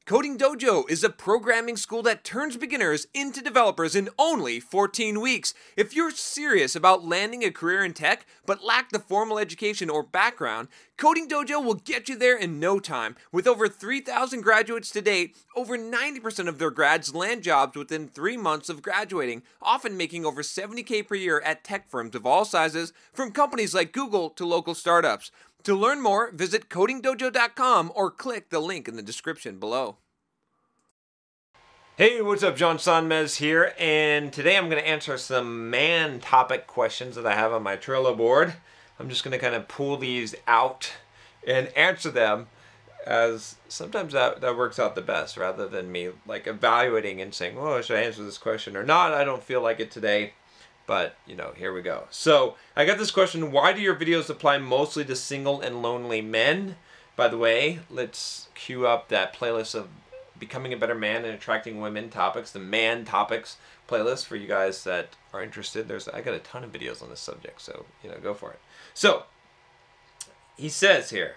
Coding Dojo is a programming school that turns beginners into developers in only 14 weeks. If you're serious about landing a career in tech but lack the formal education or background, Coding Dojo will get you there in no time. With over 3,000 graduates to date, over 90% of their grads land jobs within 3 months of graduating, often making over $70K per year at tech firms of all sizes, from companies like Google to local startups. To learn more, visit codingdojo.com or click the link in the description below. Hey, what's up? John Sonmez here, and today I'm going to answer some man topic questions that I have on my Trello board. I'm just going to kind of pull these out and answer them, as sometimes that works out the best, rather than me like evaluating and saying, oh, should I answer this question or not? I don't feel like it today. But, you know, here we go. So, I got this question, why do your videos apply mostly to single and lonely men? By the way, let's cue up that playlist of Becoming a Better Man and Attracting Women topics, the man topics playlist for you guys that are interested. I got a ton of videos on this subject, so, you know, go for it. So, he says here,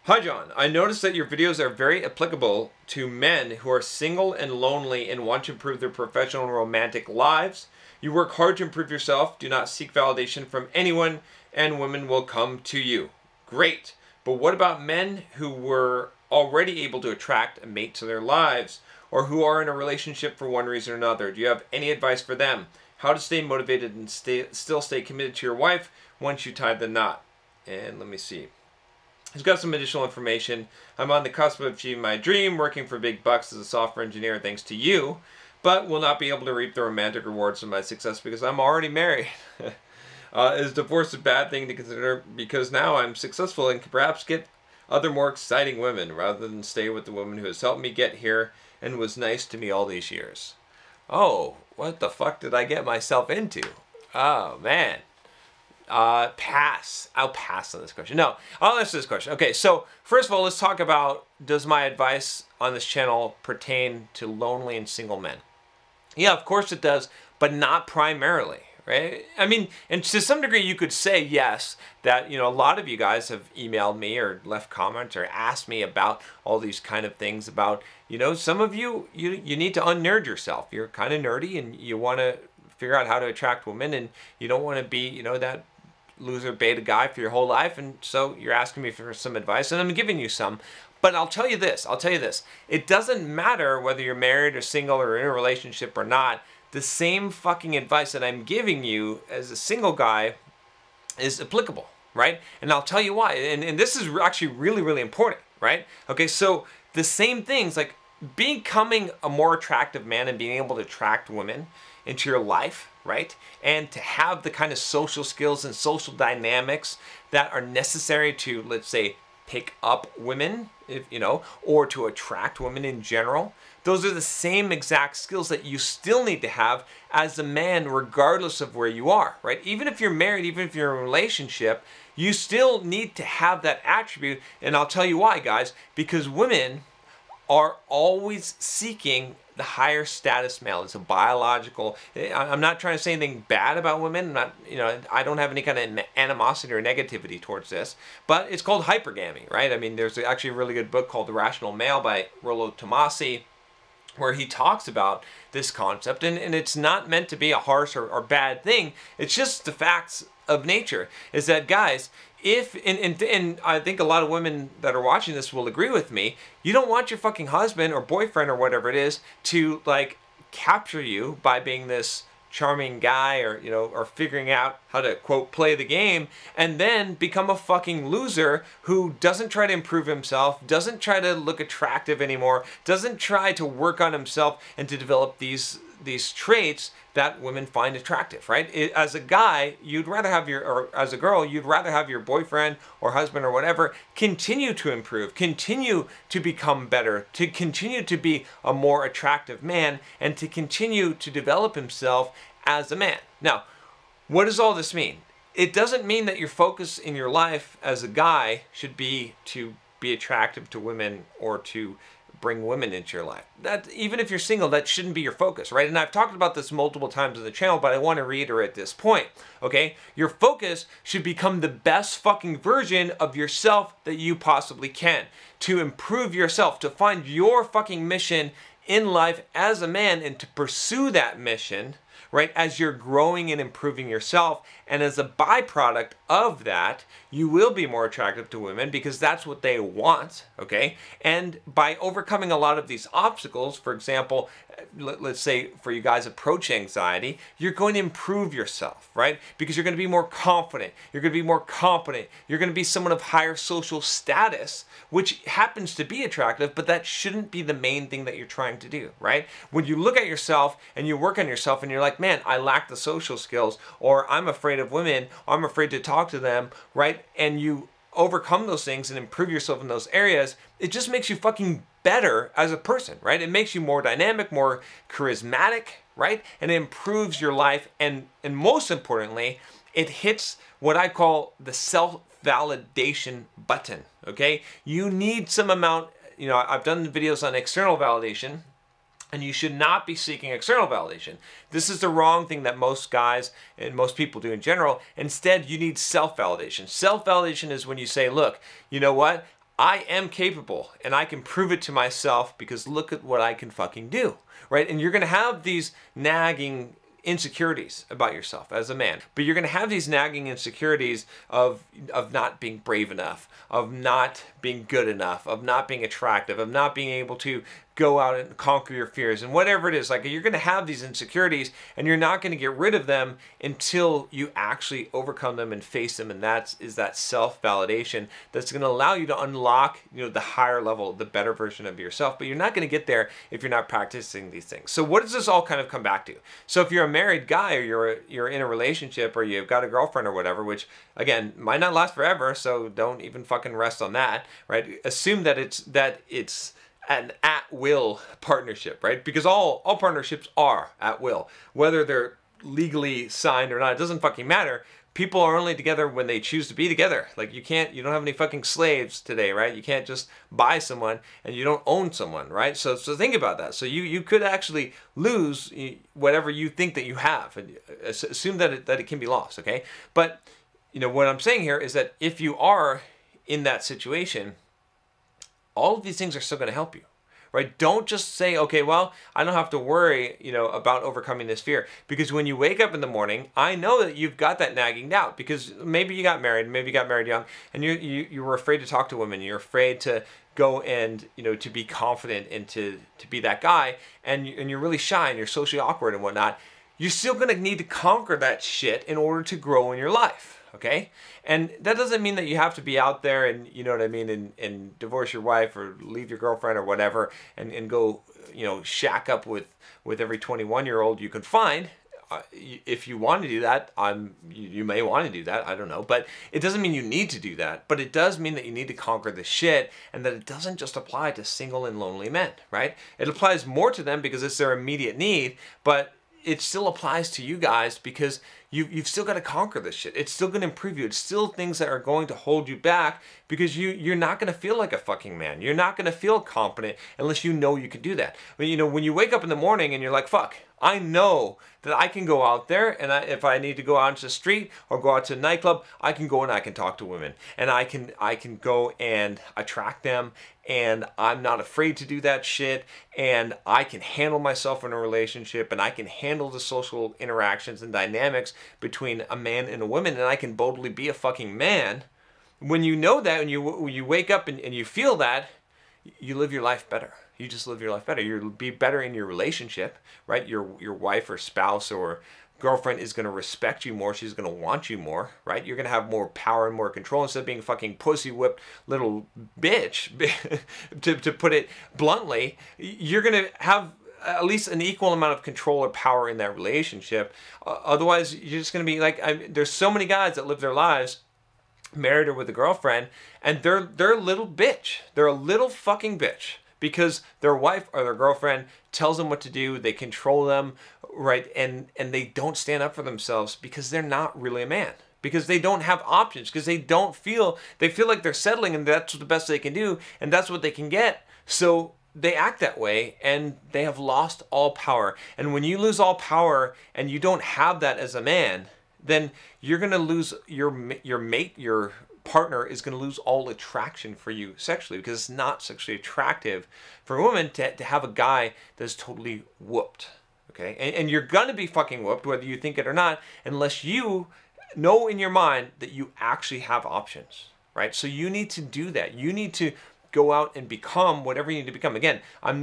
hi John, I noticed that your videos are very applicable to men who are single and lonely and want to improve their professional and romantic lives. You work hard to improve yourself, do not seek validation from anyone, and women will come to you. Great. But what about men who were already able to attract a mate to their lives, or who are in a relationship for one reason or another? Do you have any advice for them? How to stay motivated and still stay committed to your wife once you tie the knot? And let me see. He's got some additional information. I'm on the cusp of achieving my dream, working for big bucks as a software engineer thanks to you, but will not be able to reap the romantic rewards of my success because I'm already married. Is divorce a bad thing to consider? Because now I'm successful and can perhaps get other more exciting women rather than stay with the woman who has helped me get here and was nice to me all these years. Oh, what the fuck did I get myself into? Oh, man. Pass. I'll pass on this question. No, I'll answer this question. Okay, so first of all, let's talk about, does my advice on this channel pertain to lonely and single men? Yeah, of course it does, but not primarily, right? I mean, and to some degree you could say yes, that, you know, a lot of you guys have emailed me or left comments or asked me about all these kind of things about, you know, some of you need to unnerd yourself. You're kind of nerdy and you want to figure out how to attract women, and you don't want to be, you know, that loser beta guy for your whole life, and so you're asking me for some advice, and I'm giving you some. But I'll tell you this, it doesn't matter whether you're married or single or in a relationship or not, the same fucking advice that I'm giving you as a single guy is applicable, right? And I'll tell you why, and this is actually really, really important, right? Okay, so the same things, like becoming a more attractive man and being able to attract women into your life, right? And to have the kind of social skills and social dynamics that are necessary to, let's say, pick up women, if you know, or to attract women in general. Those are the same exact skills that you still need to have as a man, regardless of where you are, right? Even if you're married, even if you're in a relationship, you still need to have that attribute. And I'll tell you why, guys, because women are always seeking the higher status male. It's a biological, I'm not trying to say anything bad about women. I'm not, you know, I don't have any kind of animosity or negativity towards this, but it's called hypergamy, right? I mean, there's actually a really good book called The Rational Male by Rollo Tomassi, where he talks about this concept, and it's not meant to be a harsh or bad thing. It's just the facts of nature, is that, guys, if, and I think a lot of women that are watching this will agree with me, you don't want your fucking husband or boyfriend or whatever it is to, like, capture you by being this charming guy, or, you know, or figuring out how to, quote, play the game, and then become a fucking loser who doesn't try to improve himself, doesn't try to look attractive anymore, doesn't try to work on himself and to develop these traits that women find attractive, right? As a guy, you'd rather have or as a girl, you'd rather have your boyfriend or husband or whatever continue to improve, continue to become better, to continue to be a more attractive man, and to continue to develop himself as a man. Now, what does all this mean? It doesn't mean that your focus in your life as a guy should be to be attractive to women or to bring women into your life. That, even if you're single, that shouldn't be your focus, right? And I've talked about this multiple times on the channel, but I want to reiterate this point, okay? Your focus should become the best fucking version of yourself that you possibly can, to improve yourself, to find your fucking mission in life as a man, and to pursue that mission, right, as you're growing and improving yourself. And as a byproduct of that, you will be more attractive to women because that's what they want, okay? And by overcoming a lot of these obstacles, for example, let's say for you guys approach anxiety, you're going to improve yourself, right? Because you're going to be more confident, you're going to be more competent, you're going to be someone of higher social status, which happens to be attractive, but that shouldn't be the main thing that you're trying to do, right? When you look at yourself and you work on yourself and you're like, man, I lack the social skills, or I'm afraid of women, or I'm afraid to talk to them, right? And you overcome those things and improve yourself in those areas, it just makes you fucking better as a person, right? It makes you more dynamic, more charismatic, right? And it improves your life, and most importantly, it hits what I call the self-validation button, okay? You need some amount, you know, I've done videos on external validation, and you should not be seeking external validation. This is the wrong thing that most guys and most people do in general. Instead, you need self-validation. Self-validation is when you say, look, you know what? I am capable, and I can prove it to myself because look at what I can fucking do, right? And you're going to have these nagging insecurities about yourself as a man, but you're going to have these nagging insecurities of not being brave enough, of not being good enough, of not being attractive, of not being able to go out and conquer your fears, and whatever it is. Like, you're going to have these insecurities, and you're not going to get rid of them until you actually overcome them and face them. And that self-validation that's going to allow you to unlock, you know, the higher level, the better version of yourself. But you're not going to get there if you're not practicing these things. So what does this all kind of come back to? So if you're a married guy, or you're in a relationship, or you've got a girlfriend or whatever, which again might not last forever, so don't even fucking rest on that, right? Assume that it's an at-will partnership, right? Because all partnerships are at will. Whether they're legally signed or not, it doesn't fucking matter. People are only together when they choose to be together. Like, you don't have any fucking slaves today, right? You can't just buy someone, and you don't own someone, right? So think about that. So you could actually lose whatever you think that you have, and assume that it can be lost, okay? But, you know, what I'm saying here is that if you are in that situation, all of these things are still going to help you, right? Don't just say, okay, well, I don't have to worry, you know, about overcoming this fear. Because when you wake up in the morning, I know that you've got that nagging doubt, because maybe you got married, young, and you were afraid to talk to women. You're afraid to go and, you know, to be confident and to be that guy, and you're really shy and you're socially awkward and whatnot. You're still going to need to conquer that shit in order to grow in your life. Okay? And that doesn't mean that you have to be out there and, you know what I mean, and divorce your wife or leave your girlfriend or whatever and go, you know, shack up with every 21-year-old you can find. If you want to do that, you may want to do that, I don't know. But it doesn't mean you need to do that. But it does mean that you need to conquer this shit, and that it doesn't just apply to single and lonely men, right? It applies more to them because it's their immediate need, but it still applies to you guys because you've still got to conquer this shit. It's still going to improve you. It's still things that are going to hold you back because you're not going to feel like a fucking man. You're not going to feel competent unless you know you can do that. But, you know, when you wake up in the morning and you're like, fuck, I know that I can go out there, and if I need to go out into the street or go out to a nightclub, I can go and I can talk to women, and I can go and attract them, and I'm not afraid to do that shit, and I can handle myself in a relationship, and I can handle the social interactions and dynamics between a man and a woman, and I can boldly be a fucking man. When you know that, and you wake up and you feel that, you live your life better. You just live your life better. You'll be better in your relationship, right? Your wife or spouse or girlfriend is going to respect you more. She's going to want you more, right? You're going to have more power and more control instead of being a fucking pussy whipped little bitch, to put it bluntly. You're going to have at least an equal amount of control or power in that relationship. Otherwise, you're just going to be like, there's so many guys that live their lives married or with a girlfriend, and they're a little bitch. They're a little fucking bitch. Because their wife or their girlfriend tells them what to do, they control them, right? And they don't stand up for themselves because they're not really a man. Because they don't have options, because they feel like they're settling and that's the best they can do and that's what they can get. So they act that way and they have lost all power. And when you lose all power and you don't have that as a man, then you're going to lose your mate, your partner is going to lose all attraction for you sexually, because it's not sexually attractive for a woman to have a guy that's totally whooped. Okay? And you're going to be fucking whooped whether you think it or not, unless you know in your mind that you actually have options, right? So you need to do that. You need to go out and become whatever you need to become. Again,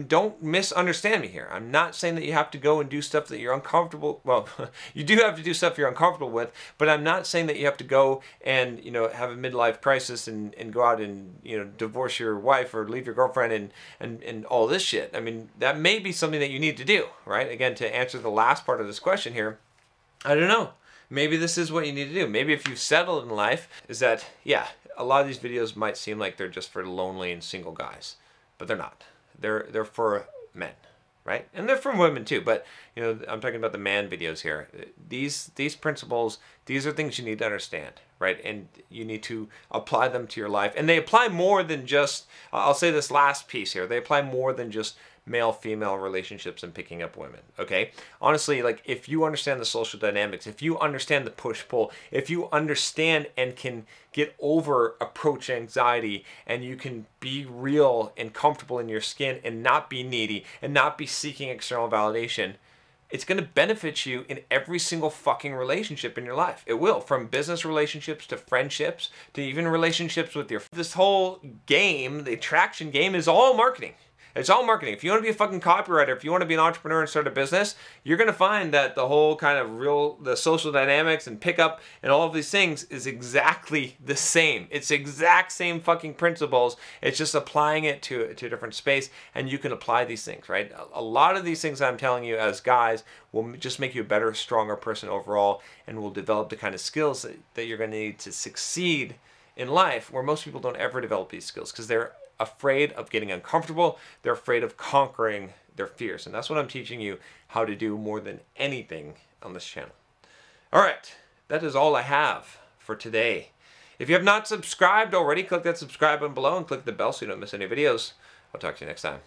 don't misunderstand me here. I'm not saying that you have to go and do stuff that you're uncomfortable. Well, you do have to do stuff you're uncomfortable with, but I'm not saying that you have to go and, have a midlife crisis and go out and, divorce your wife or leave your girlfriend and all this shit. I mean, that may be something that you need to do, right? Again, to answer the last part of this question here, I don't know. Maybe this is what you need to do. Maybe if you've settled in life, is that, yeah, a lot of these videos might seem like they're just for lonely and single guys, but they're not. They're for men, right? And they're for women too, but I'm talking about the man videos here. These principles, these are things you need to understand, right? And you need to apply them to your life. And they apply more than just, I'll say this last piece here, they apply more than just male-female relationships and picking up women, okay? Honestly, like, if you understand the social dynamics, if you understand the push-pull, if you understand and can get over approach anxiety, and you can be real and comfortable in your skin and not be needy and not be seeking external validation, it's going to benefit you in every single fucking relationship in your life. It will, from business relationships to friendships to even relationships with your... This whole game, the attraction game, is all marketing. It's all marketing. If you want to be a fucking copywriter, if you want to be an entrepreneur and start a business, you're going to find that the whole kind of the social dynamics and pickup and all of these things is exactly the same. It's exact same fucking principles. It's just applying it to a different space, and you can apply these things, right? A lot of these things I'm telling you as guys will just make you a better, stronger person overall, and will develop the kind of skills that you're going to need to succeed in life, where most people don't ever develop these skills because they're afraid of getting uncomfortable. They're afraid of conquering their fears. And that's what I'm teaching you how to do more than anything on this channel. All right, that is all I have for today. If you have not subscribed already, click that subscribe button below and click the bell so you don't miss any videos. I'll talk to you next time.